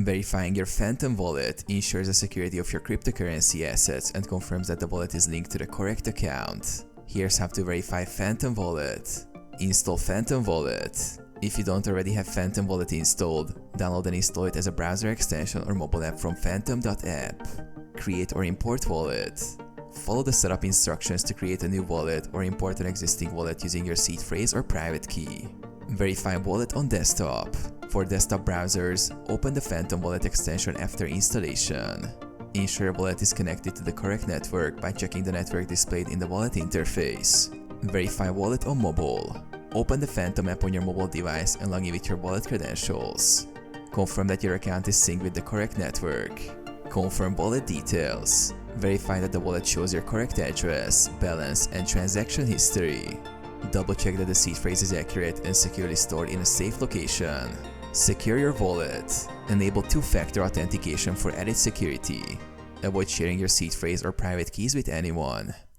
Verifying your Phantom wallet ensures the security of your cryptocurrency assets and confirms that the wallet is linked to the correct account. Here's how to verify Phantom wallet. Install Phantom wallet. If you don't already have Phantom wallet installed, download and install it as a browser extension or mobile app from phantom.app. Create or import wallet. Follow the setup instructions to create a new wallet or import an existing wallet using your seed phrase or private key. Verify wallet on desktop. For desktop browsers, open the Phantom wallet extension after installation. Ensure your wallet is connected to the correct network by checking the network displayed in the wallet interface. Verify wallet on mobile. Open the Phantom app on your mobile device and log in with your wallet credentials. Confirm that your account is synced with the correct network. Confirm wallet details. Verify that the wallet shows your correct address, balance, and transaction history. Double check that the seed phrase is accurate and securely stored in a safe location. Secure your wallet. Enable two-factor authentication for added security. Avoid sharing your seed phrase or private keys with anyone.